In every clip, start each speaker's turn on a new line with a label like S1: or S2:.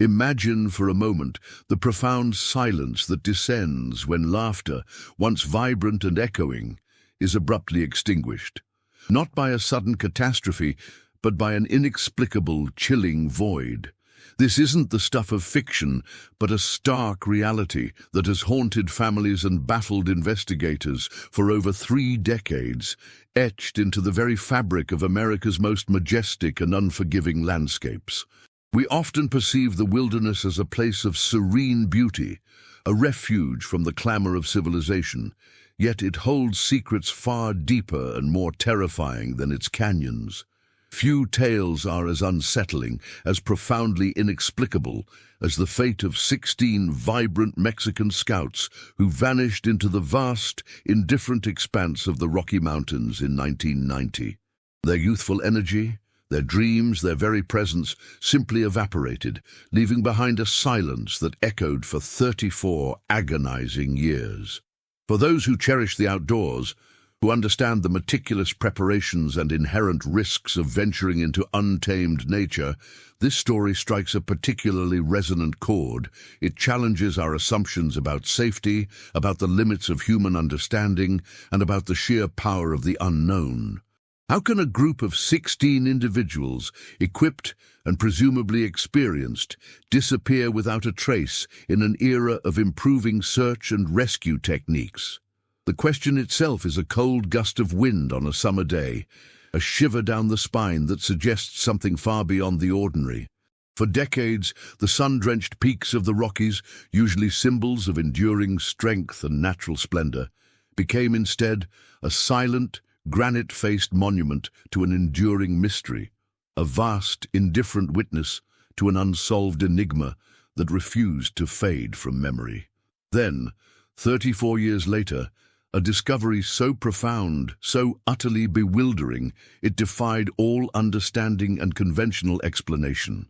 S1: Imagine for a moment the profound silence that descends when laughter, once vibrant and echoing, is abruptly extinguished. Not by a sudden catastrophe, but by an inexplicable, chilling void. This isn't the stuff of fiction, but a stark reality that has haunted families and baffled investigators for over 3 decades, etched into the very fabric of America's most majestic and unforgiving landscapes. We often perceive the wilderness as a place of serene beauty, a refuge from the clamor of civilization, yet it holds secrets far deeper and more terrifying than its canyons. Few tales are as unsettling, as profoundly inexplicable, as the fate of 16 vibrant Mexican scouts who vanished into the vast, indifferent expanse of the Rocky Mountains in 1990. Their youthful energy, their dreams, their very presence simply evaporated, leaving behind a silence that echoed for 34 agonizing years. For those who cherish the outdoors, who understand the meticulous preparations and inherent risks of venturing into untamed nature, this story strikes a particularly resonant chord. It challenges our assumptions about safety, about the limits of human understanding, and about the sheer power of the unknown. How can a group of 16 individuals, equipped and presumably experienced, disappear without a trace in an era of improving search and rescue techniques? The question itself is a cold gust of wind on a summer day, a shiver down the spine that suggests something far beyond the ordinary. For decades, the sun-drenched peaks of the Rockies, usually symbols of enduring strength and natural splendor, became instead a silent, granite-faced monument to an enduring mystery, a vast, indifferent witness to an unsolved enigma that refused to fade from memory. Then, 34 years later, a discovery so profound, so utterly bewildering, it defied all understanding and conventional explanation.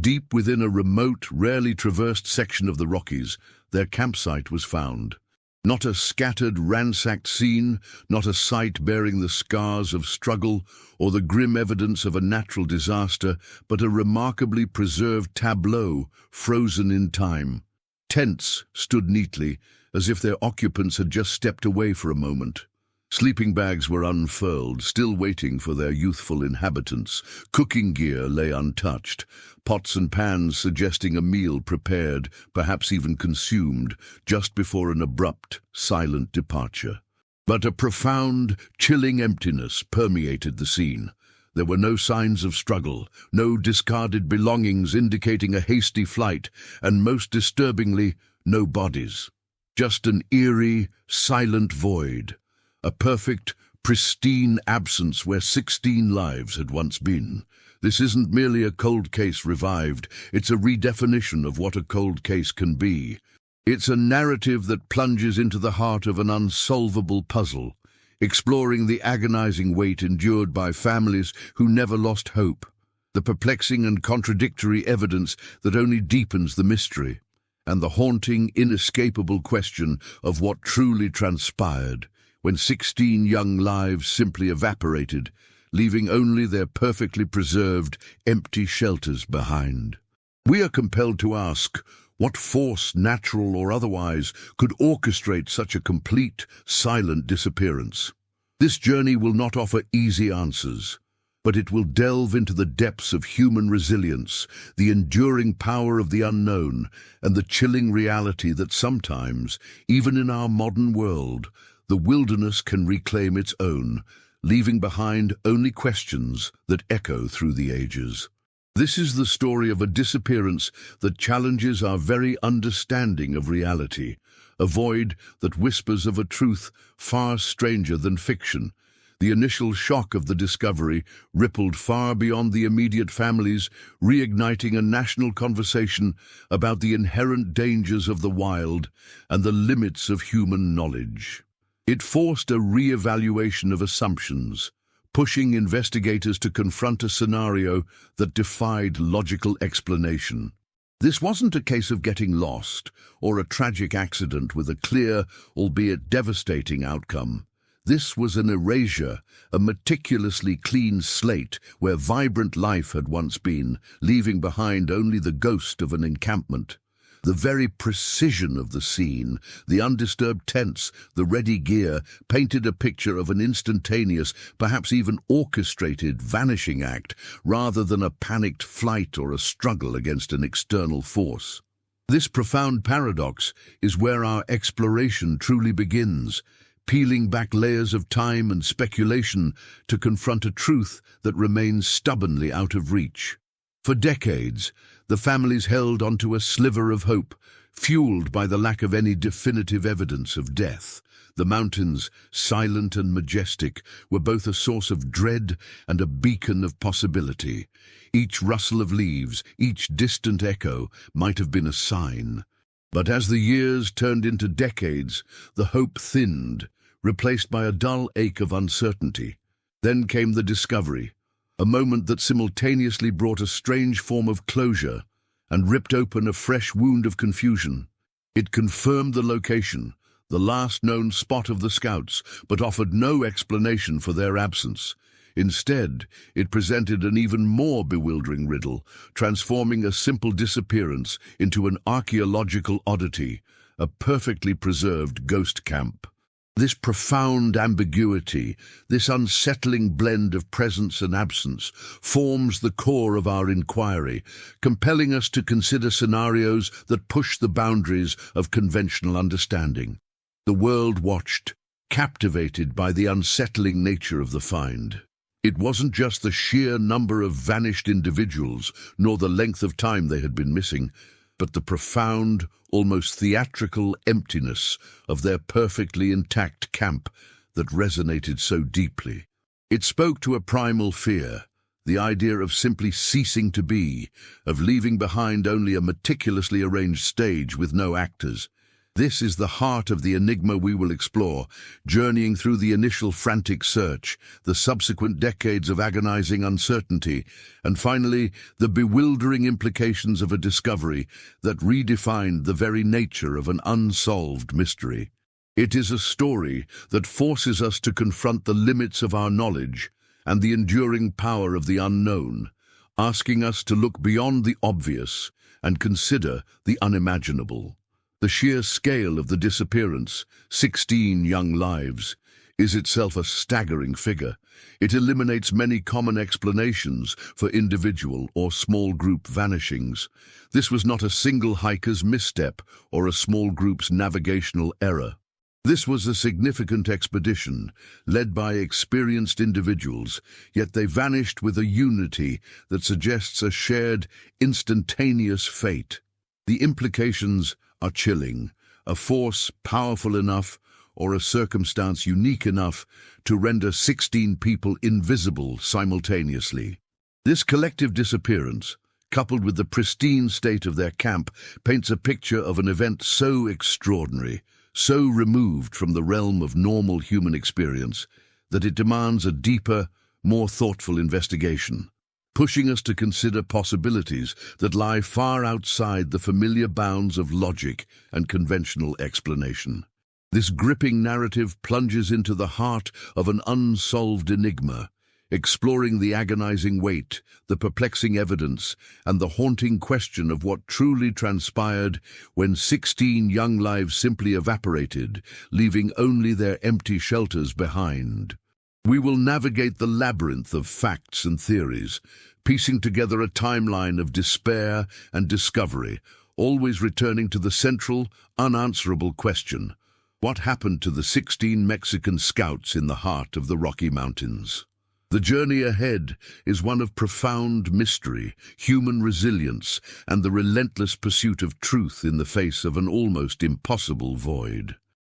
S1: Deep within a remote, rarely traversed section of the Rockies, their campsite was found. Not a scattered, ransacked scene, not a site bearing the scars of struggle or the grim evidence of a natural disaster, but a remarkably preserved tableau, frozen in time. Tents stood neatly, as if their occupants had just stepped away for a moment. Sleeping bags were unfurled, still waiting for their youthful inhabitants. Cooking gear lay untouched, pots and pans suggesting a meal prepared, perhaps even consumed, just before an abrupt, silent departure. But a profound, chilling emptiness permeated the scene. There were no signs of struggle, no discarded belongings indicating a hasty flight, and most disturbingly, no bodies. Just an eerie, silent void. A perfect, pristine absence where 16 lives had once been. This isn't merely a cold case revived, it's a redefinition of what a cold case can be. It's a narrative that plunges into the heart of an unsolvable puzzle, exploring the agonizing weight endured by families who never lost hope, the perplexing and contradictory evidence that only deepens the mystery, and the haunting, inescapable question of what truly transpired when 16 young lives simply evaporated, leaving only their perfectly preserved, empty shelters behind. We are compelled to ask, what force, natural or otherwise, could orchestrate such a complete, silent disappearance? This journey will not offer easy answers, but it will delve into the depths of human resilience, the enduring power of the unknown, and the chilling reality that sometimes, even in our modern world, the wilderness can reclaim its own, leaving behind only questions that echo through the ages. This is the story of a disappearance that challenges our very understanding of reality, a void that whispers of a truth far stranger than fiction. The initial shock of the discovery rippled far beyond the immediate families, reigniting a national conversation about the inherent dangers of the wild and the limits of human knowledge. It forced a re-evaluation of assumptions, pushing investigators to confront a scenario that defied logical explanation. This wasn't a case of getting lost or a tragic accident with a clear, albeit devastating outcome. This was an erasure, a meticulously clean slate where vibrant life had once been, leaving behind only the ghost of an encampment. The very precision of the scene, the undisturbed tents, the ready gear, painted a picture of an instantaneous, perhaps even orchestrated, vanishing act, rather than a panicked flight or a struggle against an external force. This profound paradox is where our exploration truly begins, peeling back layers of time and speculation to confront a truth that remains stubbornly out of reach. For decades, the families held onto a sliver of hope, fueled by the lack of any definitive evidence of death. The mountains, silent and majestic, were both a source of dread and a beacon of possibility. Each rustle of leaves, each distant echo, might have been a sign. But as the years turned into decades, the hope thinned, replaced by a dull ache of uncertainty. Then came the discovery, a moment that simultaneously brought a strange form of closure and ripped open a fresh wound of confusion. It confirmed the location, the last known spot of the scouts, but offered no explanation for their absence. Instead, it presented an even more bewildering riddle, transforming a simple disappearance into an archaeological oddity, a perfectly preserved ghost camp. This profound ambiguity, this unsettling blend of presence and absence, forms the core of our inquiry, compelling us to consider scenarios that push the boundaries of conventional understanding. The world watched, captivated by the unsettling nature of the find. It wasn't just the sheer number of vanished individuals, nor the length of time they had been missing, but the profound, almost theatrical emptiness of their perfectly intact camp that resonated so deeply. It spoke to a primal fear, the idea of simply ceasing to be, of leaving behind only a meticulously arranged stage with no actors. This is the heart of the enigma we will explore, journeying through the initial frantic search, the subsequent decades of agonizing uncertainty, and finally, the bewildering implications of a discovery that redefined the very nature of an unsolved mystery. It is a story that forces us to confront the limits of our knowledge and the enduring power of the unknown, asking us to look beyond the obvious and consider the unimaginable. The sheer scale of the disappearance, 16 young lives, is itself a staggering figure. It eliminates many common explanations for individual or small group vanishings. This was not a single hiker's misstep or a small group's navigational error. This was a significant expedition, led by experienced individuals, yet they vanished with a unity that suggests a shared, instantaneous fate. The implications are chilling, a force powerful enough or a circumstance unique enough to render 16 people invisible simultaneously. This collective disappearance, coupled with the pristine state of their camp, paints a picture of an event so extraordinary, so removed from the realm of normal human experience, that it demands a deeper, more thoughtful investigation, pushing us to consider possibilities that lie far outside the familiar bounds of logic and conventional explanation. This gripping narrative plunges into the heart of an unsolved enigma, exploring the agonizing weight, the perplexing evidence, and the haunting question of what truly transpired when 16 young lives simply evaporated, leaving only their empty shelters behind. We will navigate the labyrinth of facts and theories, piecing together a timeline of despair and discovery, always returning to the central, unanswerable question: what happened to the 16 Mexican scouts in the heart of the Rocky Mountains? The journey ahead is one of profound mystery, human resilience, and the relentless pursuit of truth in the face of an almost impossible void.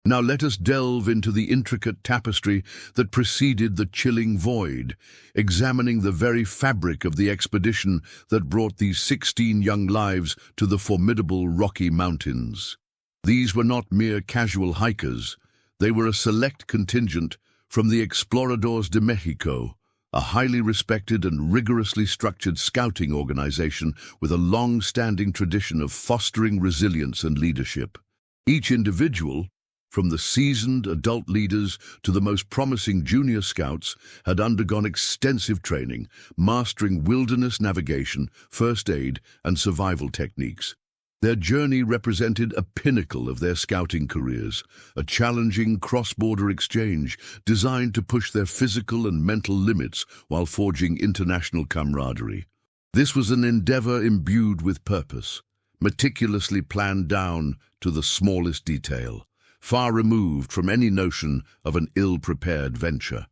S1: Now let us delve into the intricate tapestry that preceded the chilling void, examining the very fabric of the expedition that brought these 16 young lives to the formidable Rocky Mountains. These were not mere casual hikers. They were a select contingent from the Exploradores de Mexico, a highly respected and rigorously structured scouting organization with a long-standing tradition of fostering resilience and leadership. Each individual, from the seasoned adult leaders to the most promising junior scouts, had undergone extensive training, mastering wilderness navigation, first aid, and survival techniques. Their journey represented a pinnacle of their scouting careers, a challenging cross-border exchange designed to push their physical and mental limits while forging international camaraderie. This was an endeavor imbued with purpose, meticulously planned down to the smallest detail, far removed from any notion of an ill-prepared venture.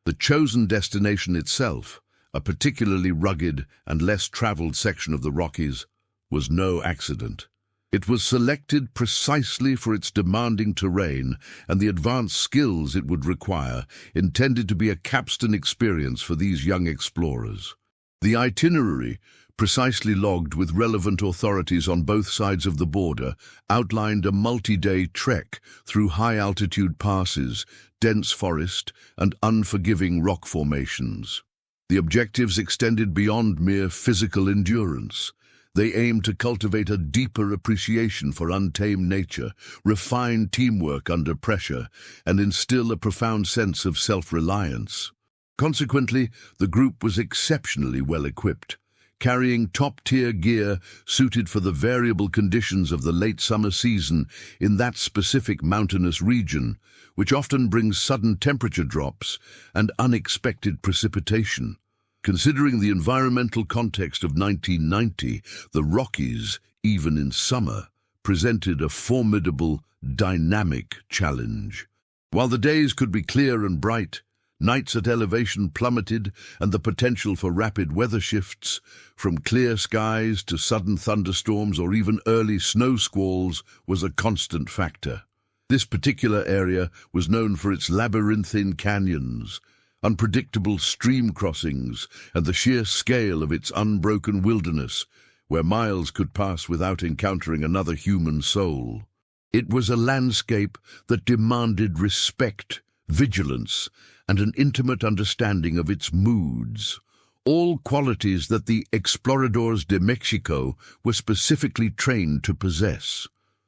S1: The chosen destination itself, a particularly rugged and less traveled section of the Rockies, was no accident. It was selected precisely for its demanding terrain and the advanced skills it would require, intended to be a capstone experience for these young explorers. The itinerary, precisely logged with relevant authorities on both sides of the border, outlined a multi-day trek through high-altitude passes, dense forest, and unforgiving rock formations. The objectives extended beyond mere physical endurance. They aimed to cultivate a deeper appreciation for untamed nature, refine teamwork under pressure, and instill a profound sense of self-reliance. Consequently, the group was exceptionally well equipped, carrying top-tier gear suited for the variable conditions of the late summer season in that specific mountainous region, which often brings sudden temperature drops and unexpected precipitation. Considering the environmental context of 1990, the Rockies, even in summer, presented a formidable, dynamic challenge. While the days could be clear and bright, nights at elevation plummeted, and the potential for rapid weather shifts, from clear skies to sudden thunderstorms or even early snow squalls, was a constant factor. This particular area was known for its labyrinthine canyons, unpredictable stream crossings, and the sheer scale of its unbroken wilderness, where miles could pass without encountering another human soul. It was a landscape that demanded respect, vigilance, and an intimate understanding of its moods, all qualities that the Exploradores de Mexico were specifically trained to possess.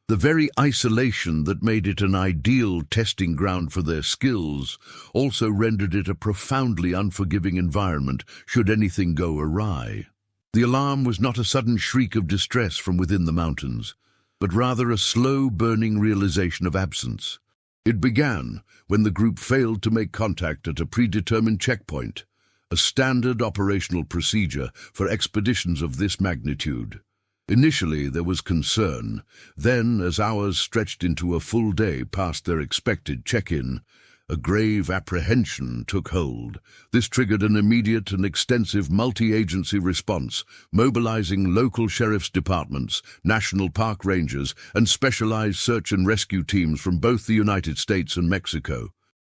S1: The very isolation that made it an ideal testing ground for their skills also rendered it a profoundly unforgiving environment should anything go awry. The alarm was not a sudden shriek of distress from within the mountains, but rather a slow-burning realization of absence. It began when the group failed to make contact at a predetermined checkpoint, a standard operational procedure for expeditions of this magnitude. Initially, there was concern. Then, as hours stretched into a full day past their expected check-in, a grave apprehension took hold. This triggered an immediate and extensive multi-agency response, mobilizing local sheriff's departments, national park rangers, and specialized search and rescue teams from both the United States and Mexico.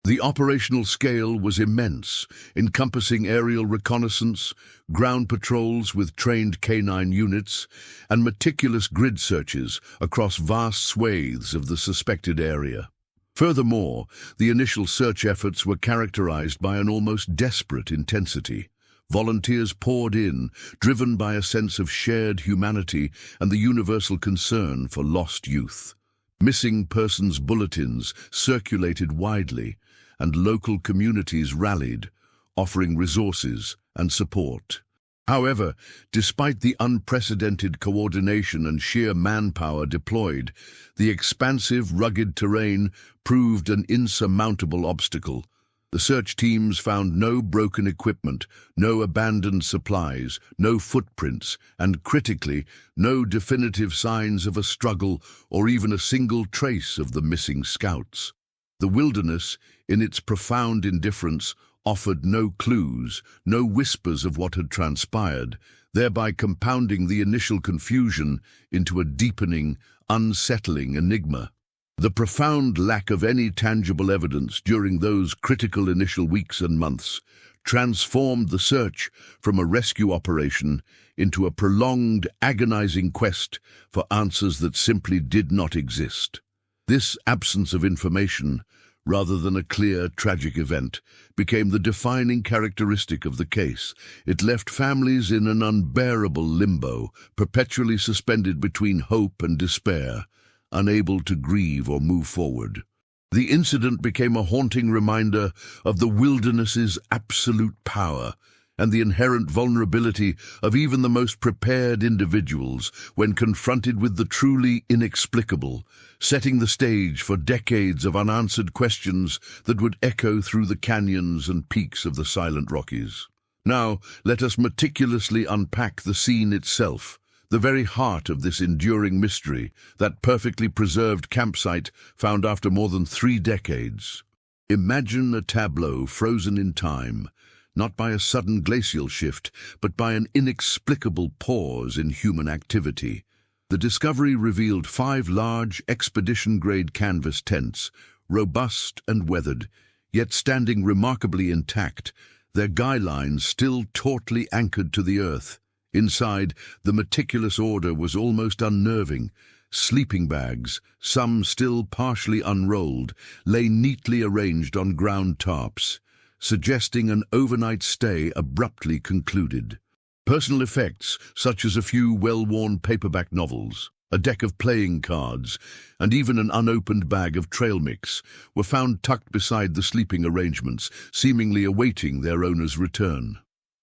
S1: The operational scale was immense, encompassing aerial reconnaissance, ground patrols with trained canine units, and meticulous grid searches across vast swathes of the suspected area. Furthermore, the initial search efforts were characterized by an almost desperate intensity. Volunteers poured in, driven by a sense of shared humanity and the universal concern for lost youth. Missing persons bulletins circulated widely, and local communities rallied, offering resources and support. However, despite the unprecedented coordination and sheer manpower deployed, the expansive, rugged terrain proved an insurmountable obstacle. The search teams found no broken equipment, no abandoned supplies, no footprints, and critically, no definitive signs of a struggle or even a single trace of the missing scouts. The wilderness, in its profound indifference, offered no clues, no whispers of what had transpired, thereby compounding the initial confusion into a deepening, unsettling enigma. The profound lack of any tangible evidence during those critical initial weeks and months transformed the search from a rescue operation into a prolonged, agonizing quest for answers that simply did not exist. This absence of information, rather than a clear, tragic event, became the defining characteristic of the case. It left families in an unbearable limbo, perpetually suspended between hope and despair, unable to grieve or move forward. The incident became a haunting reminder of the wilderness's absolute power and the inherent vulnerability of even the most prepared individuals when confronted with the truly inexplicable, setting the stage for decades of unanswered questions that would echo through the canyons and peaks of the Silent Rockies. Now, let us meticulously unpack the scene itself, the very heart of this enduring mystery, that perfectly preserved campsite found after more than 3 decades. Imagine a tableau frozen in time, not by a sudden glacial shift, but by an inexplicable pause in human activity. The discovery revealed 5 large expedition-grade canvas tents, robust and weathered, yet standing remarkably intact, their guy lines still tautly anchored to the earth. Inside, the meticulous order was almost unnerving. Sleeping bags, some still partially unrolled, lay neatly arranged on ground tarps, suggesting an overnight stay abruptly concluded. Personal effects, such as a few well-worn paperback novels, a deck of playing cards, and even an unopened bag of trail mix, were found tucked beside the sleeping arrangements, seemingly awaiting their owner's return.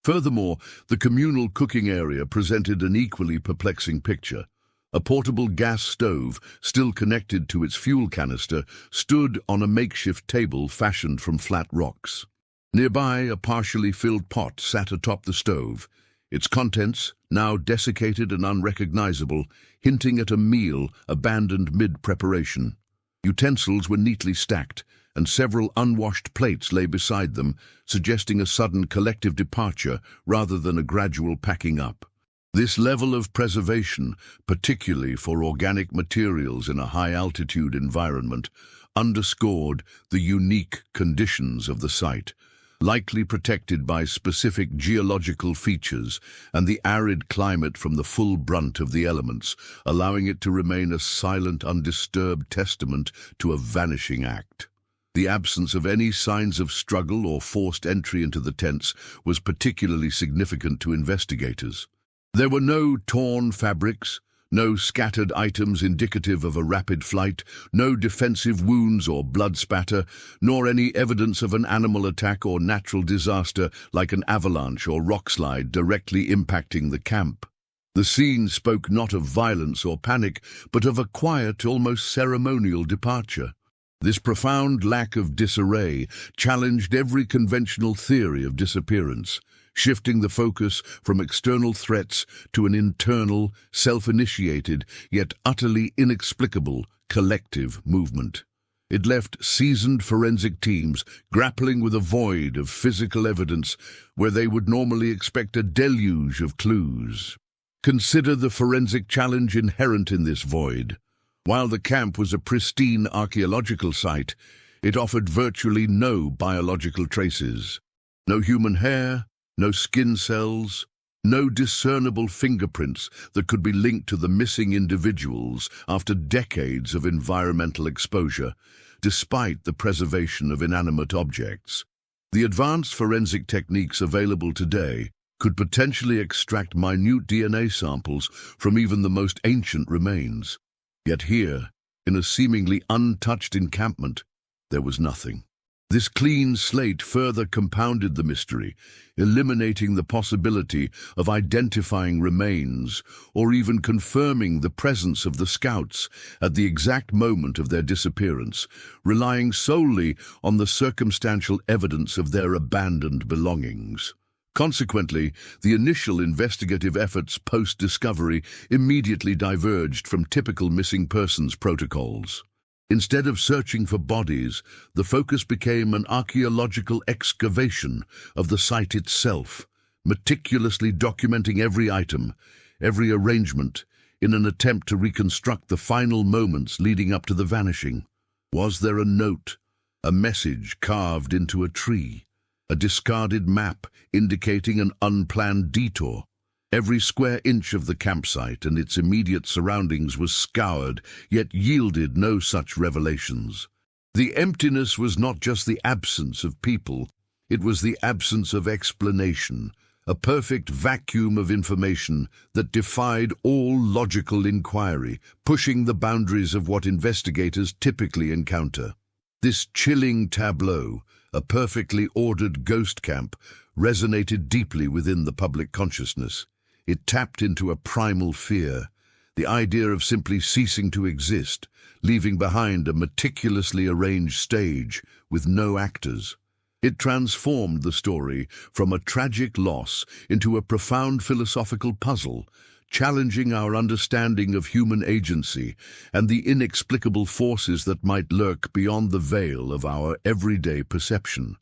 S1: Furthermore, the communal cooking area presented an equally perplexing picture. A portable gas stove, still connected to its fuel canister, stood on a makeshift table fashioned from flat rocks. Nearby, a partially filled pot sat atop the stove, its contents, now desiccated and unrecognizable, hinting at a meal abandoned mid-preparation. Utensils were neatly stacked, and several unwashed plates lay beside them, suggesting a sudden collective departure rather than a gradual packing up. This level of preservation, particularly for organic materials in a high-altitude environment, underscored the unique conditions of the site, likely protected by specific geological features and the arid climate from the full brunt of the elements, allowing it to remain a silent, undisturbed testament to a vanishing act. The absence of any signs of struggle or forced entry into the tents was particularly significant to investigators. There were no torn fabrics, no scattered items indicative of a rapid flight, no defensive wounds or blood spatter, nor any evidence of an animal attack or natural disaster like an avalanche or rockslide directly impacting the camp. The scene spoke not of violence or panic, but of a quiet, almost ceremonial departure. This profound lack of disarray challenged every conventional theory of disappearance, shifting the focus from external threats to an internal, self-initiated, yet utterly inexplicable collective movement. It left seasoned forensic teams grappling with a void of physical evidence where they would normally expect a deluge of clues. Consider the forensic challenge inherent in this void. While the camp was a pristine archaeological site, it offered virtually no biological traces. No human hair, no skin cells, no discernible fingerprints that could be linked to the missing individuals after decades of environmental exposure, despite the preservation of inanimate objects. The advanced forensic techniques available today could potentially extract minute DNA samples from even the most ancient remains. Yet here, in a seemingly untouched encampment, there was nothing. This clean slate further compounded the mystery, eliminating the possibility of identifying remains or even confirming the presence of the scouts at the exact moment of their disappearance, relying solely on the circumstantial evidence of their abandoned belongings. Consequently, the initial investigative efforts post-discovery immediately diverged from typical missing persons protocols. Instead of searching for bodies, the focus became an archaeological excavation of the site itself, meticulously documenting every item, every arrangement, in an attempt to reconstruct the final moments leading up to the vanishing. Was there a note, a message carved into a tree? A discarded map indicating an unplanned detour? Every square inch of the campsite and its immediate surroundings was scoured, yet yielded no such revelations. The emptiness was not just the absence of people, it was the absence of explanation, a perfect vacuum of information that defied all logical inquiry, pushing the boundaries of what investigators typically encounter. This chilling tableau, a perfectly ordered ghost camp, resonated deeply within the public consciousness. It tapped into a primal fear, the idea of simply ceasing to exist, leaving behind a meticulously arranged stage with no actors. It transformed the story from a tragic loss into a profound philosophical puzzle, challenging our understanding of human agency and the inexplicable forces that might lurk beyond the veil of our everyday perception.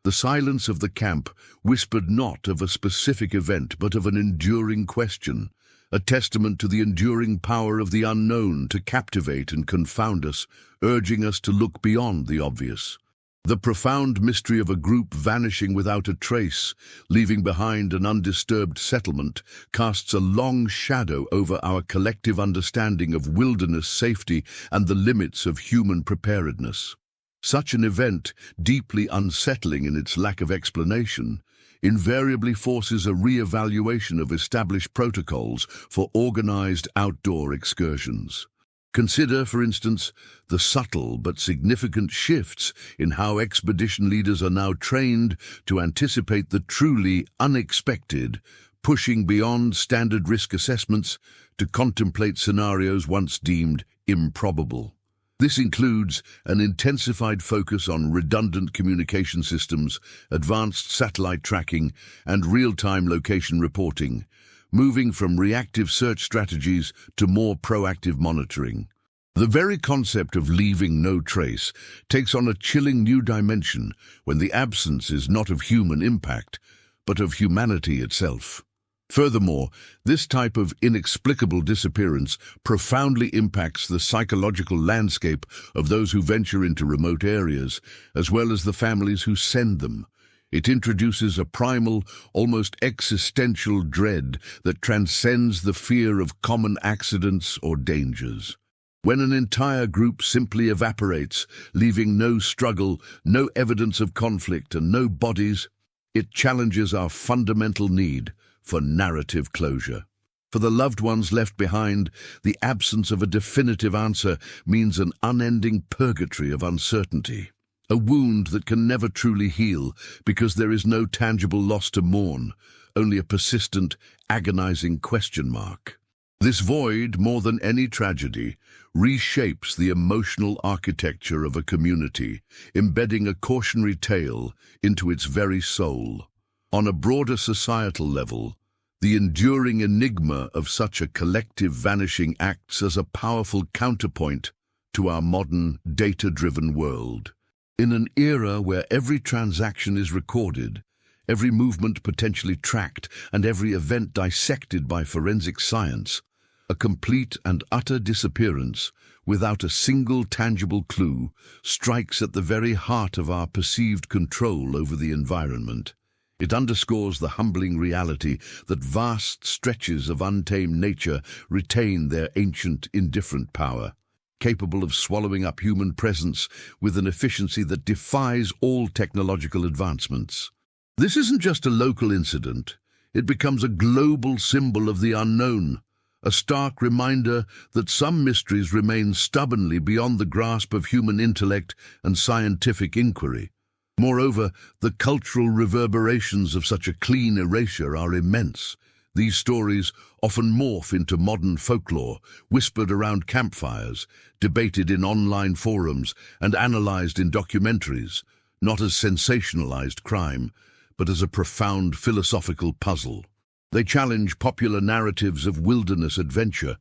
S1: The silence of the camp whispered not of a specific event but of an enduring question, a testament to the enduring power of the unknown to captivate and confound us, urging us to look beyond the obvious. The profound mystery of a group vanishing without a trace, leaving behind an undisturbed settlement, casts a long shadow over our collective understanding of wilderness safety and the limits of human preparedness. Such an event, deeply unsettling in its lack of explanation, invariably forces a re-evaluation of established protocols for organized outdoor excursions. Consider, for instance, the subtle but significant shifts in how expedition leaders are now trained to anticipate the truly unexpected, pushing beyond standard risk assessments to contemplate scenarios once deemed improbable. This includes an intensified focus on redundant communication systems, advanced satellite tracking, and real-time location reporting, moving from reactive search strategies to more proactive monitoring. The very concept of leaving no trace takes on a chilling new dimension when the absence is not of human impact, but of humanity itself. Furthermore, this type of inexplicable disappearance profoundly impacts the psychological landscape of those who venture into remote areas, as well as the families who send them. It introduces a primal, almost existential dread that transcends the fear of common accidents or dangers. When an entire group simply evaporates, leaving no struggle, no evidence of conflict, and no bodies, it challenges our fundamental need for narrative closure. For the loved ones left behind, the absence of a definitive answer means an unending purgatory of uncertainty. A wound that can never truly heal because there is no tangible loss to mourn, only a persistent, agonizing question mark. This void, more than any tragedy, reshapes the emotional architecture of a community, embedding a cautionary tale into its very soul. On a broader societal level, the enduring enigma of such a collective vanishing acts as a powerful counterpoint to our modern, data-driven world. In an era where every transaction is recorded, every movement potentially tracked, and every event dissected by forensic science, a complete and utter disappearance, without a single tangible clue, strikes at the very heart of our perceived control over the environment. It underscores the humbling reality that vast stretches of untamed nature retain their ancient, indifferent power, capable of swallowing up human presence with an efficiency that defies all technological advancements. This isn't just a local incident. It becomes a global symbol of the unknown, a stark reminder that some mysteries remain stubbornly beyond the grasp of human intellect and scientific inquiry. Moreover, the cultural reverberations of such a clean erasure are immense. These stories often morph into modern folklore, whispered around campfires, debated in online forums, and analyzed in documentaries, not as sensationalized crime, but as a profound philosophical puzzle. They challenge popular narratives of wilderness adventure,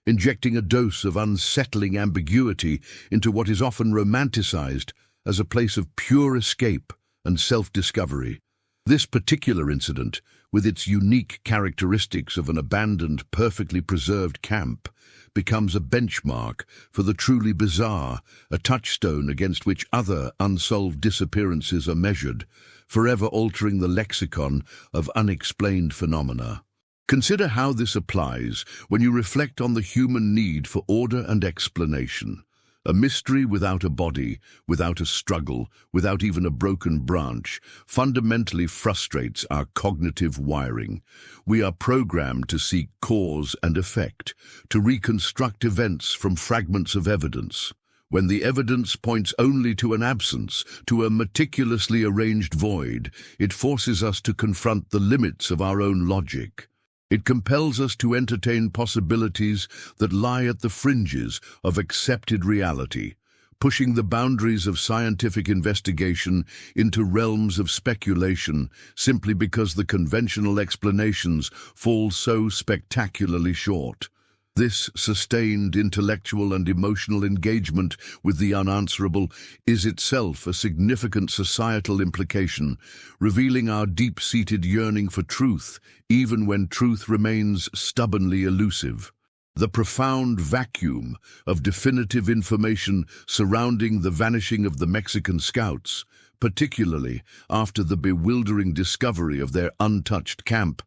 S1: injecting a dose of unsettling ambiguity into what is often romanticized as a place of pure escape and self-discovery. This particular incident, with its unique characteristics of an abandoned, perfectly preserved camp, becomes a benchmark for the truly bizarre, a touchstone against which other unsolved disappearances are measured, forever altering the lexicon of unexplained phenomena. Consider how this applies when you reflect on the human need for order and explanation. A mystery without a body, without a struggle, without even a broken branch, fundamentally frustrates our cognitive wiring. We are programmed to seek cause and effect, to reconstruct events from fragments of evidence. When the evidence points only to an absence, to a meticulously arranged void, it forces us to confront the limits of our own logic. It compels us to entertain possibilities that lie at the fringes of accepted reality, pushing the boundaries of scientific investigation into realms of speculation simply because the conventional explanations fall so spectacularly short. This sustained intellectual and emotional engagement with the unanswerable is itself a significant societal implication, revealing our deep-seated yearning for truth, even when truth remains stubbornly elusive. The profound vacuum of definitive information surrounding the vanishing of the Mexican scouts, particularly after the bewildering discovery of their untouched camp,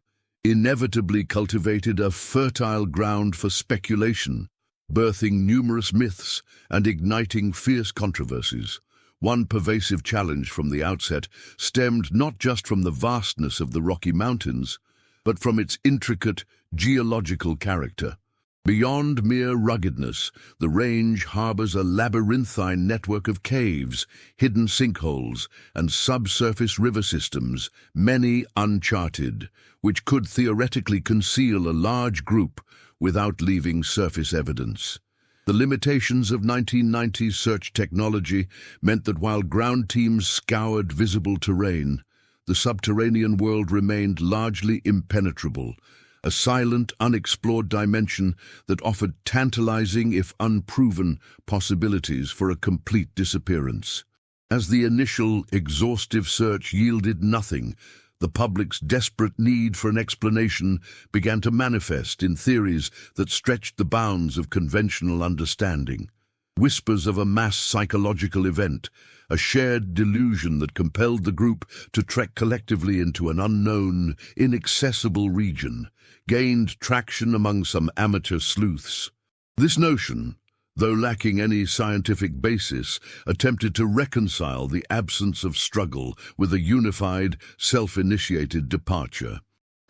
S1: inevitably cultivated a fertile ground for speculation, birthing numerous myths and igniting fierce controversies. One pervasive challenge from the outset stemmed not just from the vastness of the Rocky Mountains, but from its intricate geological character. Beyond mere ruggedness, the range harbors a labyrinthine network of caves, hidden sinkholes, and subsurface river systems, many uncharted, which could theoretically conceal a large group without leaving surface evidence. The limitations of 1990s search technology meant that while ground teams scoured visible terrain, the subterranean world remained largely impenetrable, a silent, unexplored dimension that offered tantalizing, if unproven, possibilities for a complete disappearance. As the initial, exhaustive search yielded nothing, the public's desperate need for an explanation began to manifest in theories that stretched the bounds of conventional understanding. Whispers of a mass psychological event, a shared delusion that compelled the group to trek collectively into an unknown, inaccessible region, gained traction among some amateur sleuths. This notion, though lacking any scientific basis, attempted to reconcile the absence of struggle with a unified, self-initiated departure.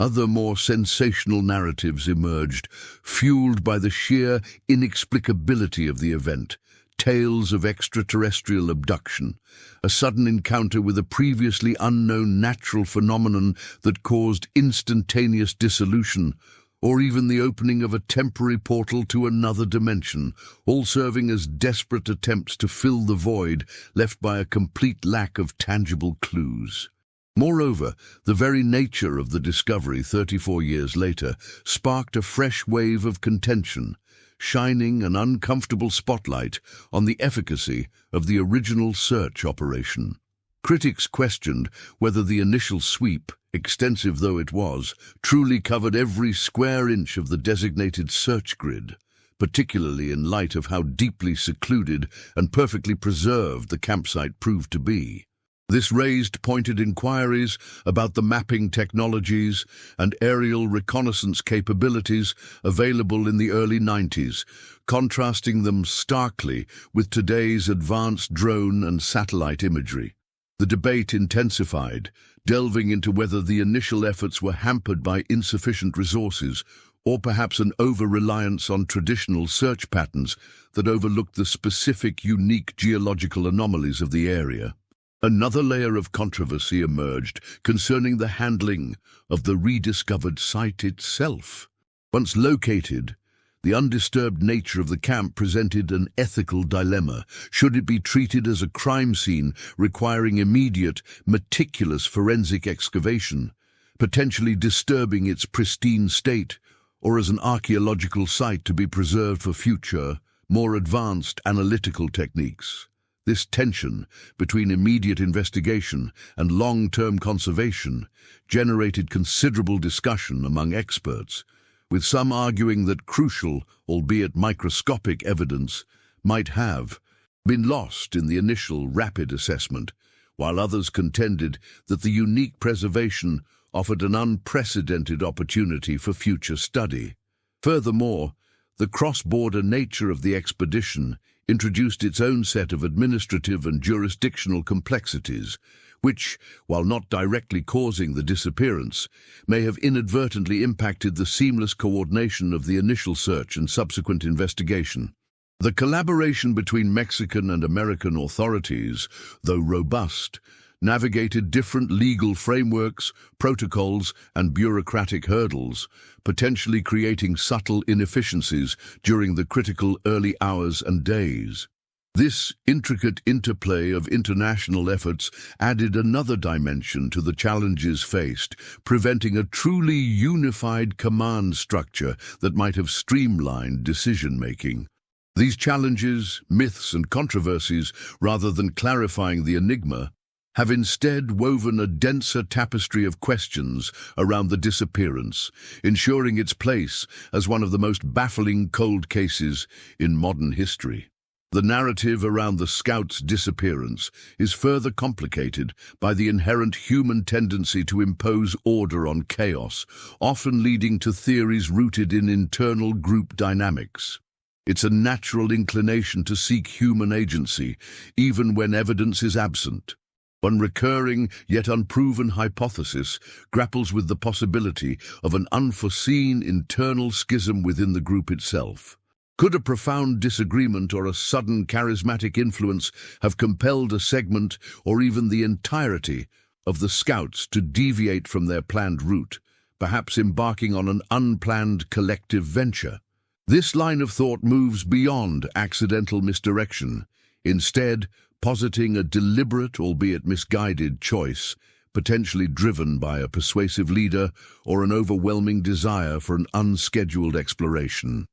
S1: Other more sensational narratives emerged, fueled by the sheer inexplicability of the event. Tales of extraterrestrial abduction, a sudden encounter with a previously unknown natural phenomenon that caused instantaneous dissolution, or even the opening of a temporary portal to another dimension, all serving as desperate attempts to fill the void left by a complete lack of tangible clues. Moreover, the very nature of the discovery 34 years later sparked a fresh wave of contention, shining an uncomfortable spotlight on the efficacy of the original search operation. Critics questioned whether the initial sweep, extensive though it was, truly covered every square inch of the designated search grid, particularly in light of how deeply secluded and perfectly preserved the campsite proved to be. This raised pointed inquiries about the mapping technologies and aerial reconnaissance capabilities available in the early 90s, contrasting them starkly with today's advanced drone and satellite imagery. The debate intensified, delving into whether the initial efforts were hampered by insufficient resources or perhaps an over-reliance on traditional search patterns that overlooked the specific, unique geological anomalies of the area. Another layer of controversy emerged concerning the handling of the rediscovered site itself. Once located, the undisturbed nature of the camp presented an ethical dilemma. Should it be treated as a crime scene requiring immediate, meticulous forensic excavation, potentially disturbing its pristine state, or as an archaeological site to be preserved for future, more advanced analytical techniques? This tension between immediate investigation and long-term conservation generated considerable discussion among experts, with some arguing that crucial, albeit microscopic, evidence might have been lost in the initial rapid assessment, while others contended that the unique preservation offered an unprecedented opportunity for future study. Furthermore, the cross-border nature of the expedition introduced its own set of administrative and jurisdictional complexities, which, while not directly causing the disappearance, may have inadvertently impacted the seamless coordination of the initial search and subsequent investigation. The collaboration between Mexican and American authorities, though robust, navigated different legal frameworks, protocols, and bureaucratic hurdles, potentially creating subtle inefficiencies during the critical early hours and days. This intricate interplay of international efforts added another dimension to the challenges faced, preventing a truly unified command structure that might have streamlined decision-making. These challenges, myths, and controversies, rather than clarifying the enigma, have instead woven a denser tapestry of questions around the disappearance, ensuring its place as one of the most baffling cold cases in modern history. The narrative around the Scouts' disappearance is further complicated by the inherent human tendency to impose order on chaos, often leading to theories rooted in internal group dynamics. It's a natural inclination to seek human agency, even when evidence is absent. One recurring yet unproven hypothesis grapples with the possibility of an unforeseen internal schism within the group itself. Could a profound disagreement or a sudden charismatic influence have compelled a segment or even the entirety of the Scouts to deviate from their planned route, perhaps embarking on an unplanned collective venture? This line of thought moves beyond accidental misdirection, instead positing a deliberate, albeit misguided, choice, potentially driven by a persuasive leader or an overwhelming desire for an unscheduled exploration.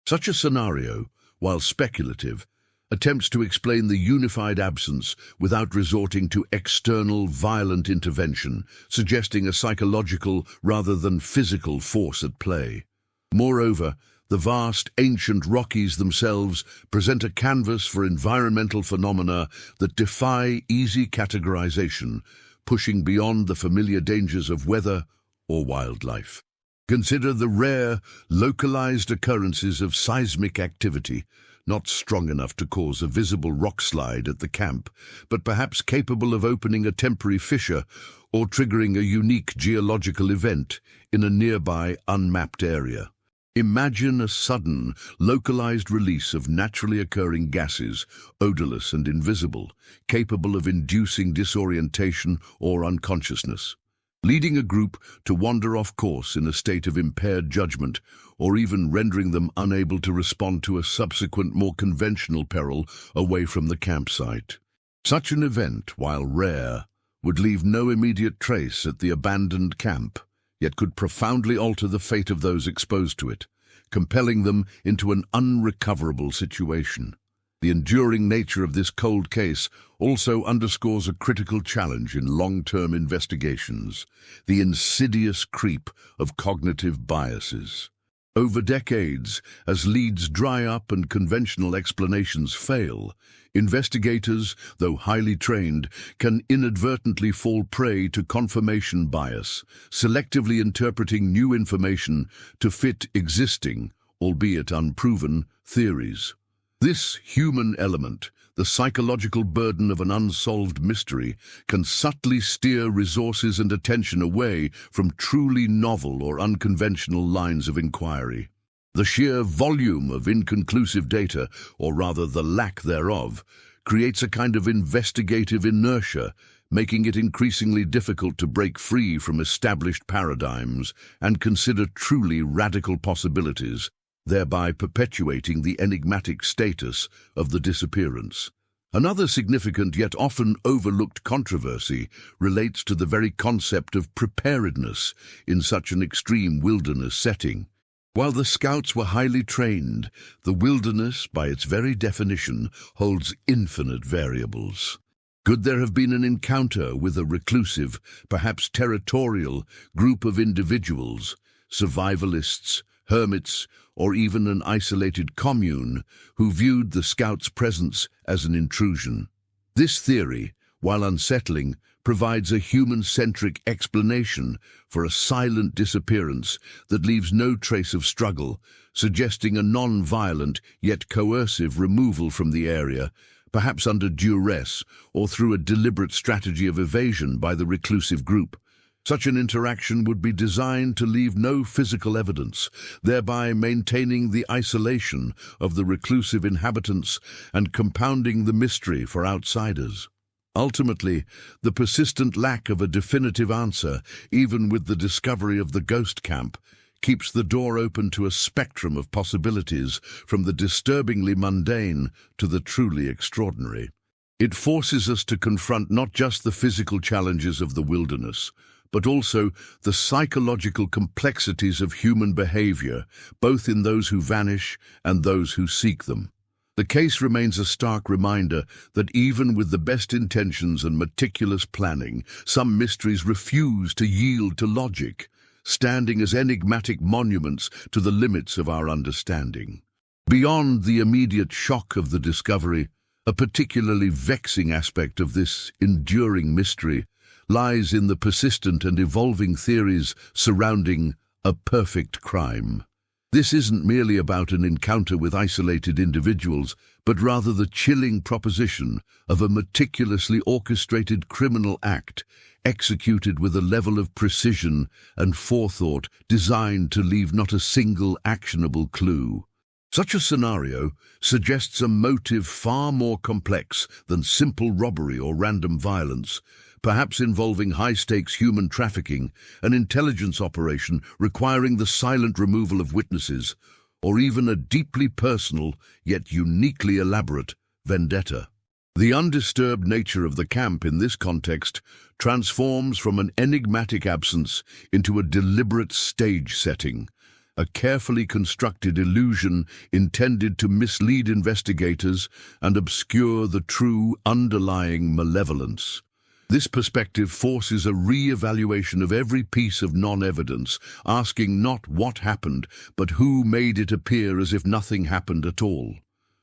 S1: Such a scenario, while speculative, attempts to explain the unified absence without resorting to external violent intervention, suggesting a psychological rather than physical force at play. Moreover, the vast, ancient Rockies themselves present a canvas for environmental phenomena that defy easy categorization, pushing beyond the familiar dangers of weather or wildlife. Consider the rare, localized occurrences of seismic activity, not strong enough to cause a visible rock slide at the camp, but perhaps capable of opening a temporary fissure or triggering a unique geological event in a nearby unmapped area. Imagine a sudden, localized release of naturally occurring gases, odorless and invisible, capable of inducing disorientation or unconsciousness, leading a group to wander off course in a state of impaired judgment, or even rendering them unable to respond to a subsequent more conventional peril away from the campsite. Such an event, while rare, would leave no immediate trace at the abandoned camp, yet could profoundly alter the fate of those exposed to it, compelling them into an unrecoverable situation. The enduring nature of this cold case also underscores a critical challenge in long-term investigations: the insidious creep of cognitive biases. Over decades, as leads dry up and conventional explanations fail, investigators, though highly trained, can inadvertently fall prey to confirmation bias, selectively interpreting new information to fit existing, albeit unproven, theories. This human element, the psychological burden of an unsolved mystery, can subtly steer resources and attention away from truly novel or unconventional lines of inquiry. The sheer volume of inconclusive data, or rather the lack thereof, creates a kind of investigative inertia, making it increasingly difficult to break free from established paradigms and consider truly radical possibilities, thereby perpetuating the enigmatic status of the disappearance. Another significant yet often overlooked controversy relates to the very concept of preparedness in such an extreme wilderness setting. While the Scouts were highly trained, the wilderness, by its very definition, holds infinite variables. Could there have been an encounter with a reclusive, perhaps territorial, group of individuals, survivalists, hermits, or even an isolated commune, who viewed the Scouts' presence as an intrusion? This theory, while unsettling, provides a human-centric explanation for a silent disappearance that leaves no trace of struggle, suggesting a non-violent yet coercive removal from the area, perhaps under duress or through a deliberate strategy of evasion by the reclusive group. Such an interaction would be designed to leave no physical evidence, thereby maintaining the isolation of the reclusive inhabitants and compounding the mystery for outsiders. Ultimately, the persistent lack of a definitive answer, even with the discovery of the ghost camp, keeps the door open to a spectrum of possibilities, from the disturbingly mundane to the truly extraordinary. It forces us to confront not just the physical challenges of the wilderness, but also the psychological complexities of human behavior, both in those who vanish and those who seek them. The case remains a stark reminder that even with the best intentions and meticulous planning, some mysteries refuse to yield to logic, standing as enigmatic monuments to the limits of our understanding. Beyond the immediate shock of the discovery, a particularly vexing aspect of this enduring mystery lies in the persistent and evolving theories surrounding a perfect crime. This isn't merely about an encounter with isolated individuals, but rather the chilling proposition of a meticulously orchestrated criminal act executed with a level of precision and forethought designed to leave not a single actionable clue. Such a scenario suggests a motive far more complex than simple robbery or random violence, perhaps involving high-stakes human trafficking, an intelligence operation requiring the silent removal of witnesses, or even a deeply personal, yet uniquely elaborate, vendetta. The undisturbed nature of the camp in this context transforms from an enigmatic absence into a deliberate stage setting, a carefully constructed illusion intended to mislead investigators and obscure the true underlying malevolence. This perspective forces a re-evaluation of every piece of non-evidence, asking not what happened, but who made it appear as if nothing happened at all.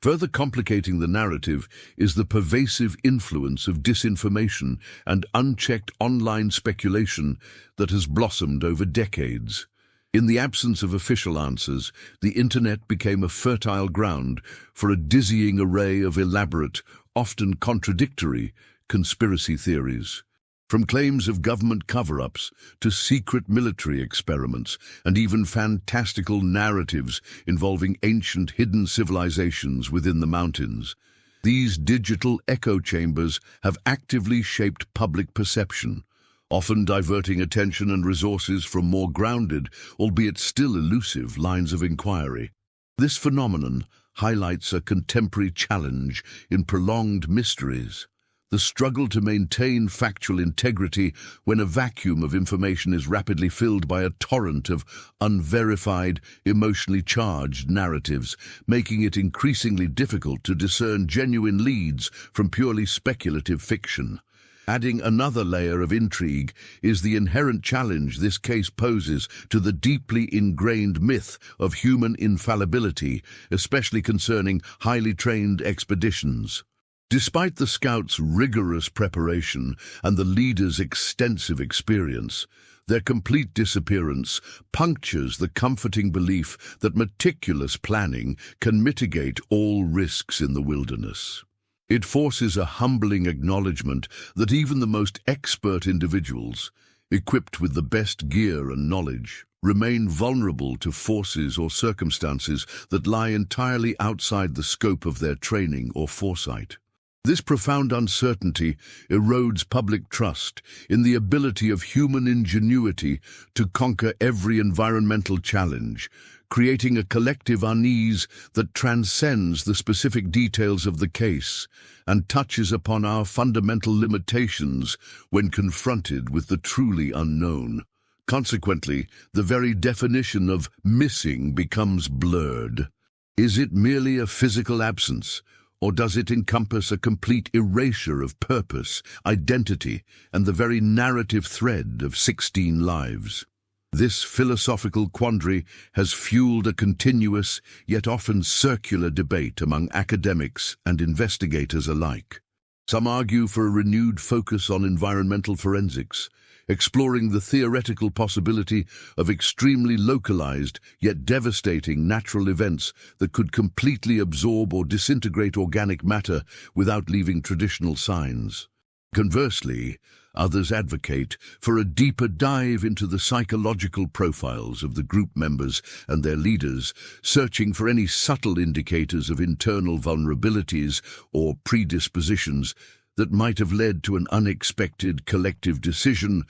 S1: Further complicating the narrative is the pervasive influence of disinformation and unchecked online speculation that has blossomed over decades. In the absence of official answers, the internet became a fertile ground for a dizzying array of elaborate, often contradictory, conspiracy theories. From claims of government cover-ups to secret military experiments and even fantastical narratives involving ancient hidden civilizations within the mountains, these digital echo chambers have actively shaped public perception, often diverting attention and resources from more grounded, albeit still elusive, lines of inquiry. This phenomenon highlights a contemporary challenge in prolonged mysteries: the struggle to maintain factual integrity when a vacuum of information is rapidly filled by a torrent of unverified, emotionally charged narratives, making it increasingly difficult to discern genuine leads from purely speculative fiction. Adding another layer of intrigue is the inherent challenge this case poses to the deeply ingrained myth of human infallibility, especially concerning highly trained expeditions. Despite the scouts' rigorous preparation and the leaders' extensive experience, their complete disappearance punctures the comforting belief that meticulous planning can mitigate all risks in the wilderness. It forces a humbling acknowledgement that even the most expert individuals, equipped with the best gear and knowledge, remain vulnerable to forces or circumstances that lie entirely outside the scope of their training or foresight. This profound uncertainty erodes public trust in the ability of human ingenuity to conquer every environmental challenge, creating a collective unease that transcends the specific details of the case and touches upon our fundamental limitations when confronted with the truly unknown. Consequently, the very definition of missing becomes blurred. Is it merely a physical absence, or does it encompass a complete erasure of purpose, identity, and the very narrative thread of 16 lives? This philosophical quandary has fueled a continuous, yet often circular debate among academics and investigators alike. Some argue for a renewed focus on environmental forensics, exploring the theoretical possibility of extremely localized yet devastating natural events that could completely absorb or disintegrate organic matter without leaving traditional signs. Conversely, Others advocate for a deeper dive into the psychological profiles of the group members and their leaders, searching for any subtle indicators of internal vulnerabilities or predispositions that might have led to an unexpected collective decision.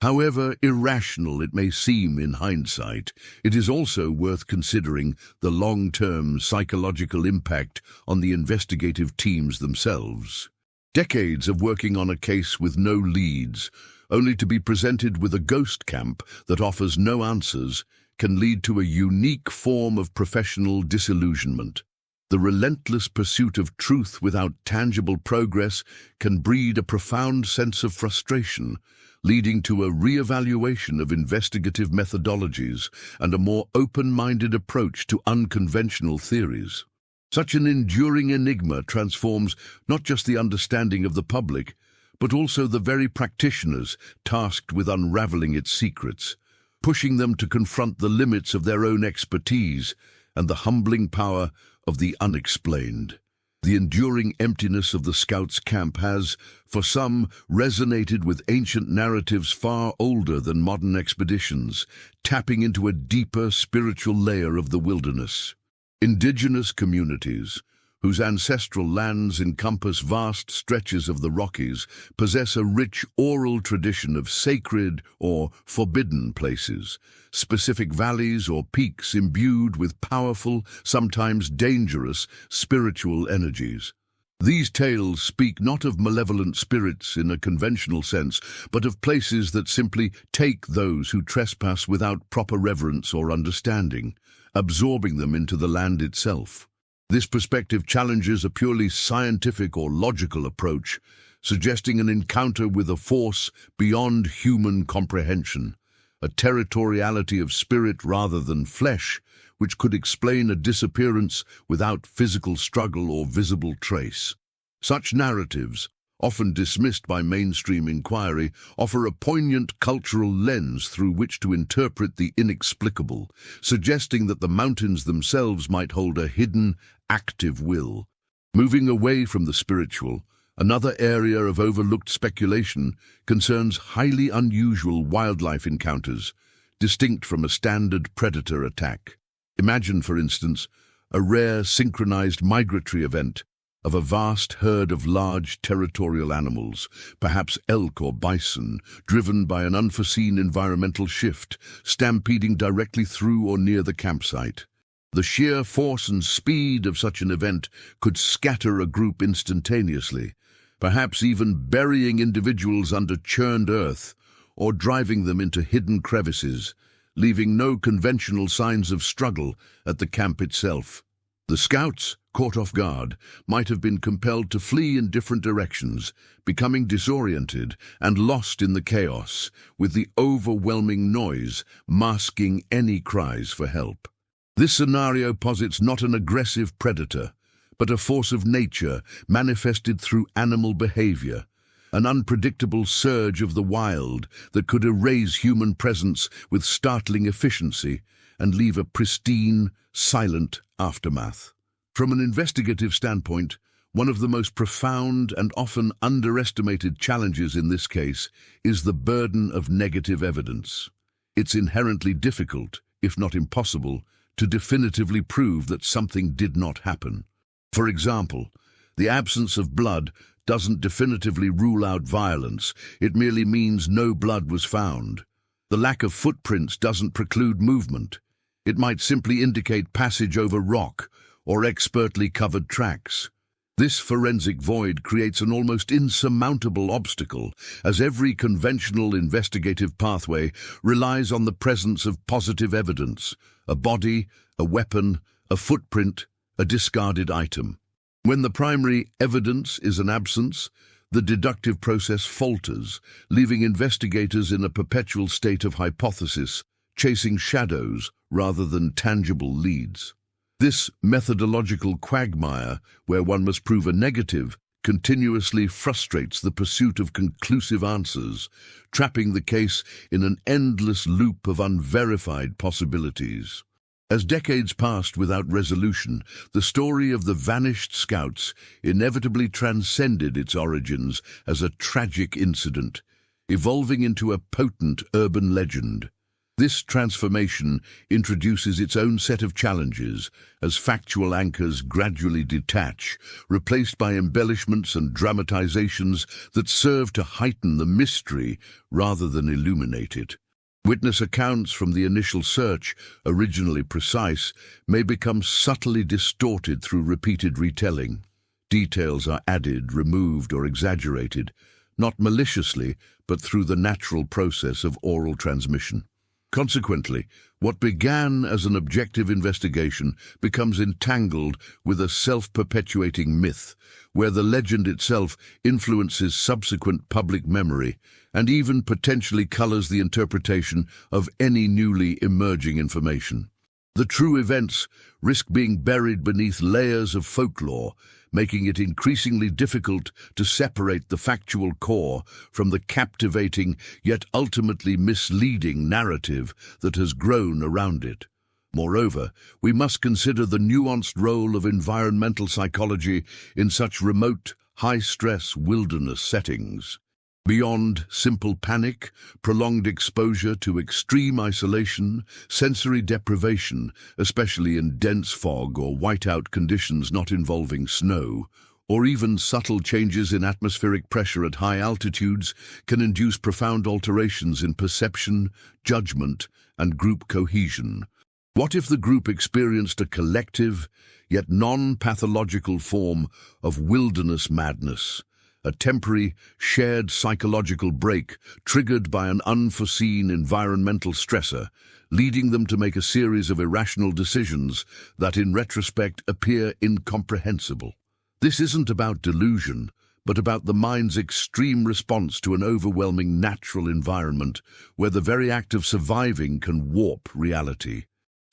S1: However irrational it may seem in hindsight, it is also worth considering the long-term psychological impact on the investigative teams themselves. Decades of working on a case with no leads, only to be presented with a ghost camp that offers no answers, can lead to a unique form of professional disillusionment. The relentless pursuit of truth without tangible progress can breed a profound sense of frustration, leading to a re-evaluation of investigative methodologies and a more open-minded approach to unconventional theories. Such an enduring enigma transforms not just the understanding of the public, but also the very practitioners tasked with unraveling its secrets, pushing them to confront the limits of their own expertise and the humbling power of the unexplained. The enduring emptiness of the Scouts' camp has, for some, resonated with ancient narratives far older than modern expeditions, tapping into a deeper spiritual layer of the wilderness. Indigenous communities, whose ancestral lands encompass vast stretches of the Rockies, possess a rich oral tradition of sacred or forbidden places, specific valleys or peaks imbued with powerful, sometimes dangerous, spiritual energies. These tales speak not of malevolent spirits in a conventional sense, but of places that simply take those who trespass without proper reverence or understanding, absorbing them into the land itself. This perspective challenges a purely scientific or logical approach, suggesting an encounter with a force beyond human comprehension, a territoriality of spirit rather than flesh, which could explain a disappearance without physical struggle or visible trace. Such narratives, often dismissed by mainstream inquiry, offer a poignant cultural lens through which to interpret the inexplicable, suggesting that the mountains themselves might hold a hidden, active will. Moving away from the spiritual, another area of overlooked speculation concerns highly unusual wildlife encounters, distinct from a standard predator attack. Imagine, for instance, a rare synchronized migratory event of a vast herd of large territorial animals, perhaps elk or bison, driven by an unforeseen environmental shift, stampeding directly through or near the campsite. The sheer force and speed of such an event could scatter a group instantaneously, perhaps even burying individuals under churned earth or driving them into hidden crevices, leaving no conventional signs of struggle at the camp itself. The Scouts, caught off guard, might have been compelled to flee in different directions, becoming disoriented and lost in the chaos, with the overwhelming noise masking any cries for help. This scenario posits not an aggressive predator, but a force of nature manifested through animal behavior, an unpredictable surge of the wild that could erase human presence with startling efficiency and leave a pristine, silent aftermath. From an investigative standpoint, one of the most profound and often underestimated challenges in this case is the burden of negative evidence. It's inherently difficult, if not impossible, to definitively prove that something did not happen. For example, the absence of blood doesn't definitively rule out violence, it merely means no blood was found. The lack of footprints doesn't preclude movement. It might simply indicate passage over rock or expertly covered tracks. This forensic void creates an almost insurmountable obstacle, as every conventional investigative pathway relies on the presence of positive evidence, a body, a weapon, a footprint, a discarded item. When the primary evidence is an absence, the deductive process falters, leaving investigators in a perpetual state of hypothesis, chasing shadows rather than tangible leads. This methodological quagmire, where one must prove a negative, continuously frustrates the pursuit of conclusive answers, trapping the case in an endless loop of unverified possibilities. As decades passed without resolution, the story of the vanished Scouts inevitably transcended its origins as a tragic incident, evolving into a potent urban legend. This transformation introduces its own set of challenges as factual anchors gradually detach, replaced by embellishments and dramatizations that serve to heighten the mystery rather than illuminate it. Witness accounts from the initial search, originally precise, may become subtly distorted through repeated retelling. Details are added, removed, or exaggerated, not maliciously, but through the natural process of oral transmission. Consequently, what began as an objective investigation becomes entangled with a self-perpetuating myth, where the legend itself influences subsequent public memory and even potentially colors the interpretation of any newly emerging information. The true events risk being buried beneath layers of folklore, making it increasingly difficult to separate the factual core from the captivating yet ultimately misleading narrative that has grown around it. Moreover, we must consider the nuanced role of environmental psychology in such remote, high-stress wilderness settings. Beyond simple panic, prolonged exposure to extreme isolation, sensory deprivation, especially in dense fog or whiteout conditions not involving snow, or even subtle changes in atmospheric pressure at high altitudes can induce profound alterations in perception, judgment, and group cohesion. What if the group experienced a collective, yet non-pathological form of wilderness madness? A temporary, shared psychological break triggered by an unforeseen environmental stressor, leading them to make a series of irrational decisions that in retrospect appear incomprehensible. This isn't about delusion, but about the mind's extreme response to an overwhelming natural environment where the very act of surviving can warp reality.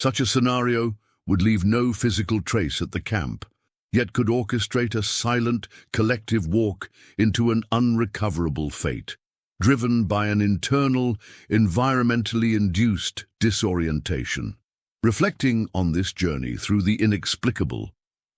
S1: Such a scenario would leave no physical trace at the camp, yet could orchestrate a silent, collective walk into an unrecoverable fate, driven by an internal, environmentally induced disorientation. Reflecting on this journey through the inexplicable,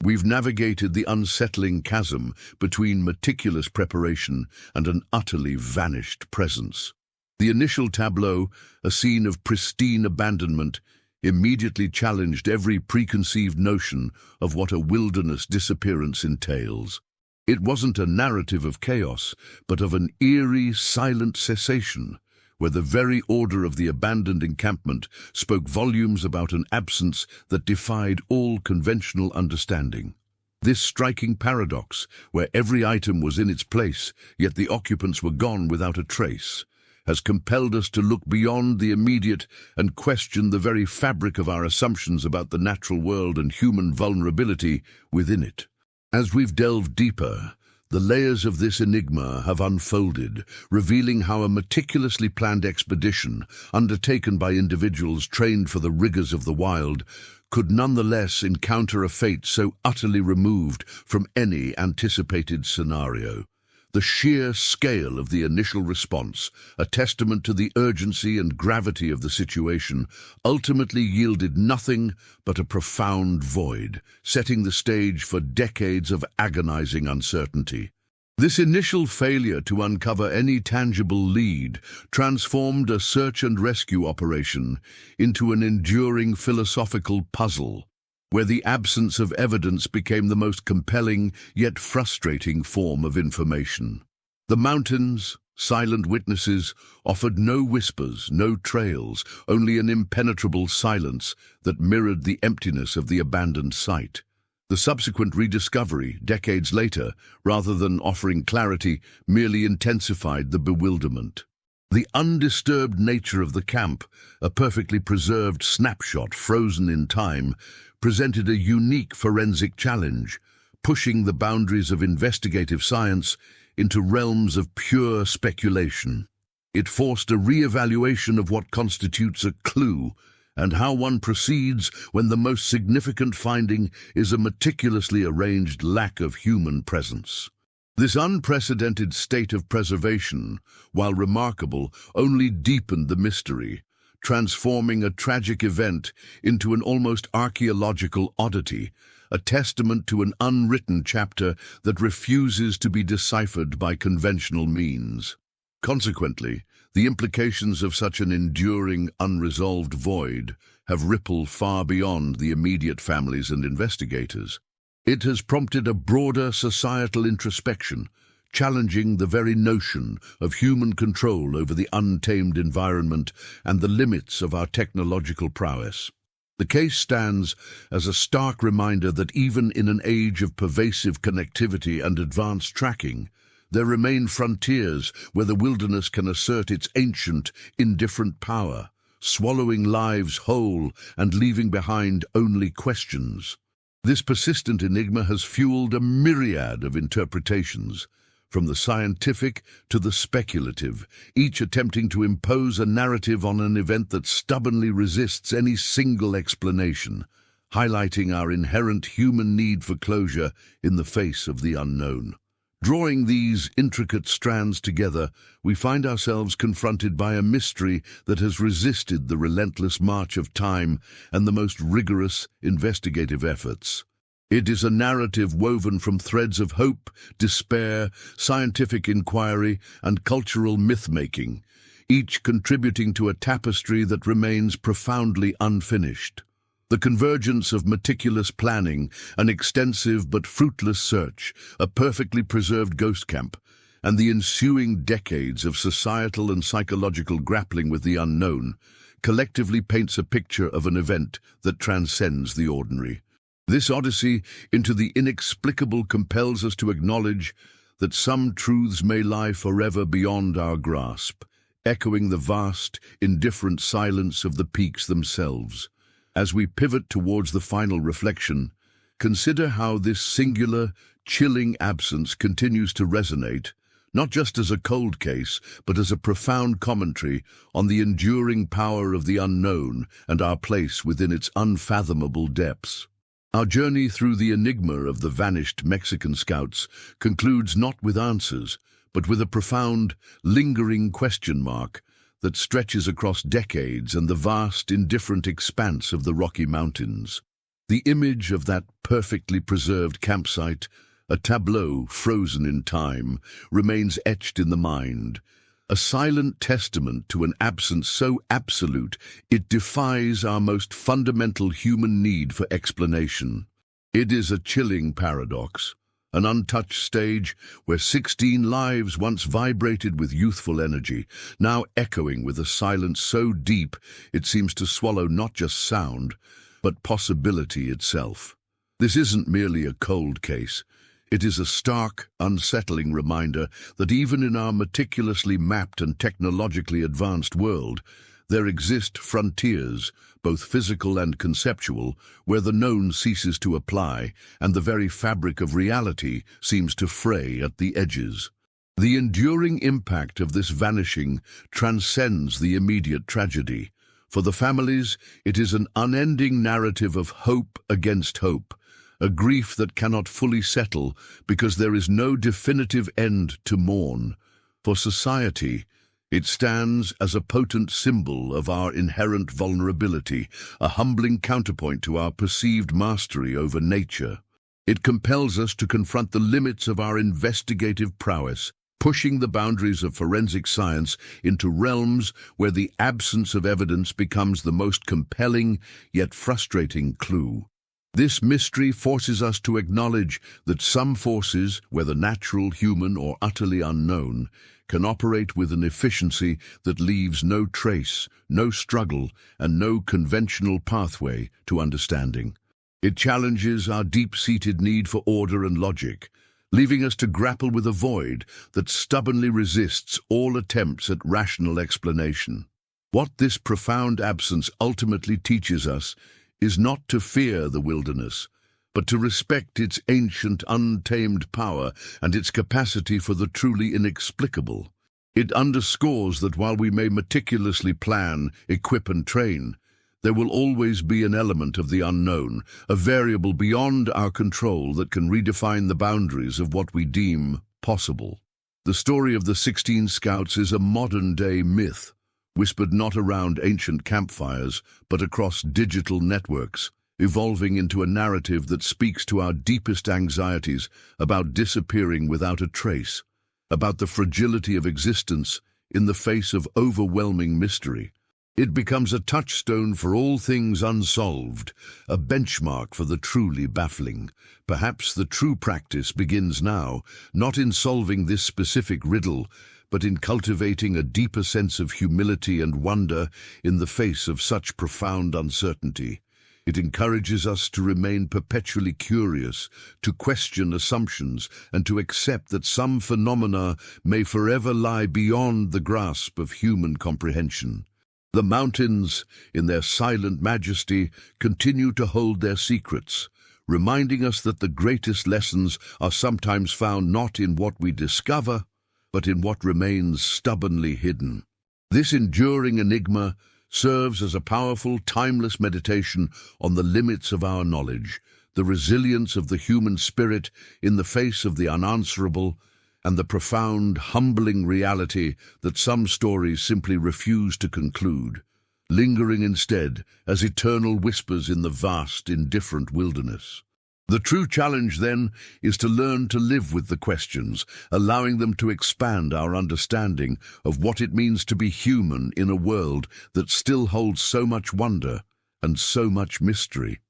S1: we've navigated the unsettling chasm between meticulous preparation and an utterly vanished presence. The initial tableau, a scene of pristine abandonment, immediately challenged every preconceived notion of what a wilderness disappearance entails. It wasn't a narrative of chaos, but of an eerie, silent cessation, where the very order of the abandoned encampment spoke volumes about an absence that defied all conventional understanding. This striking paradox, where every item was in its place, yet the occupants were gone without a trace, has compelled us to look beyond the immediate and question the very fabric of our assumptions about the natural world and human vulnerability within it. As we've delved deeper, the layers of this enigma have unfolded, revealing how a meticulously planned expedition, undertaken by individuals trained for the rigors of the wild, could nonetheless encounter a fate so utterly removed from any anticipated scenario. The sheer scale of the initial response, a testament to the urgency and gravity of the situation, ultimately yielded nothing but a profound void, setting the stage for decades of agonizing uncertainty. This initial failure to uncover any tangible lead transformed a search and rescue operation into an enduring philosophical puzzle, where the absence of evidence became the most compelling yet frustrating form of information. The mountains, silent witnesses, offered no whispers, no trails, only an impenetrable silence that mirrored the emptiness of the abandoned site. The subsequent rediscovery, decades later, rather than offering clarity, merely intensified the bewilderment. The undisturbed nature of the camp, a perfectly preserved snapshot frozen in time, presented a unique forensic challenge, pushing the boundaries of investigative science into realms of pure speculation. It forced a re-evaluation of what constitutes a clue and how one proceeds when the most significant finding is a meticulously arranged lack of human presence. This unprecedented state of preservation, while remarkable, only deepened the mystery, transforming a tragic event into an almost archaeological oddity, a testament to an unwritten chapter that refuses to be deciphered by conventional means. Consequently, the implications of such an enduring, unresolved void have rippled far beyond the immediate families and investigators. It has prompted a broader societal introspection, challenging the very notion of human control over the untamed environment and the limits of our technological prowess. The case stands as a stark reminder that even in an age of pervasive connectivity and advanced tracking, there remain frontiers where the wilderness can assert its ancient, indifferent power, swallowing lives whole and leaving behind only questions. This persistent enigma has fueled a myriad of interpretations, from the scientific to the speculative, each attempting to impose a narrative on an event that stubbornly resists any single explanation, highlighting our inherent human need for closure in the face of the unknown. Drawing these intricate strands together, we find ourselves confronted by a mystery that has resisted the relentless march of time and the most rigorous investigative efforts. It is a narrative woven from threads of hope, despair, scientific inquiry, and cultural myth-making, each contributing to a tapestry that remains profoundly unfinished. The convergence of meticulous planning, an extensive but fruitless search, a perfectly preserved ghost camp, and the ensuing decades of societal and psychological grappling with the unknown collectively paints a picture of an event that transcends the ordinary. This odyssey into the inexplicable compels us to acknowledge that some truths may lie forever beyond our grasp, echoing the vast, indifferent silence of the peaks themselves. As we pivot towards the final reflection, consider how this singular, chilling absence continues to resonate, not just as a cold case, but as a profound commentary on the enduring power of the unknown and our place within its unfathomable depths. Our journey through the enigma of the vanished Mexican scouts concludes not with answers, but with a profound, lingering question mark that stretches across decades and the vast, indifferent expanse of the Rocky Mountains. The image of that perfectly preserved campsite, a tableau frozen in time, remains etched in the mind, a silent testament to an absence so absolute it defies our most fundamental human need for explanation. It is a chilling paradox, an untouched stage where 16 lives once vibrated with youthful energy, now echoing with a silence so deep it seems to swallow not just sound, but possibility itself. This isn't merely a cold case. It is a stark, unsettling reminder that even in our meticulously mapped and technologically advanced world, there exist frontiers, both physical and conceptual, where the known ceases to apply and the very fabric of reality seems to fray at the edges. The enduring impact of this vanishing transcends the immediate tragedy. For the families, it is an unending narrative of hope against hope, a grief that cannot fully settle because there is no definitive end to mourn. For society, it stands as a potent symbol of our inherent vulnerability, a humbling counterpoint to our perceived mastery over nature. It compels us to confront the limits of our investigative prowess, pushing the boundaries of forensic science into realms where the absence of evidence becomes the most compelling yet frustrating clue. This mystery forces us to acknowledge that some forces, whether natural, human, or utterly unknown, can operate with an efficiency that leaves no trace, no struggle, and no conventional pathway to understanding. It challenges our deep-seated need for order and logic, leaving us to grapple with a void that stubbornly resists all attempts at rational explanation. What this profound absence ultimately teaches us is not to fear the wilderness, but to respect its ancient, untamed power and its capacity for the truly inexplicable. It underscores that while we may meticulously plan, equip, and train, there will always be an element of the unknown, a variable beyond our control that can redefine the boundaries of what we deem possible. The story of the 16 Scouts is a modern-day myth, whispered not around ancient campfires, but across digital networks, evolving into a narrative that speaks to our deepest anxieties about disappearing without a trace, about the fragility of existence in the face of overwhelming mystery. It becomes a touchstone for all things unsolved, a benchmark for the truly baffling. Perhaps the true practice begins now, not in solving this specific riddle, but in cultivating a deeper sense of humility and wonder in the face of such profound uncertainty. It encourages us to remain perpetually curious, to question assumptions, and to accept that some phenomena may forever lie beyond the grasp of human comprehension. The mountains, in their silent majesty, continue to hold their secrets, reminding us that the greatest lessons are sometimes found not in what we discover, but in what remains stubbornly hidden. This enduring enigma serves as a powerful, timeless meditation on the limits of our knowledge, the resilience of the human spirit in the face of the unanswerable, and the profound, humbling reality that some stories simply refuse to conclude, lingering instead as eternal whispers in the vast, indifferent wilderness. The true challenge, then, is to learn to live with the questions, allowing them to expand our understanding of what it means to be human in a world that still holds so much wonder and so much mystery.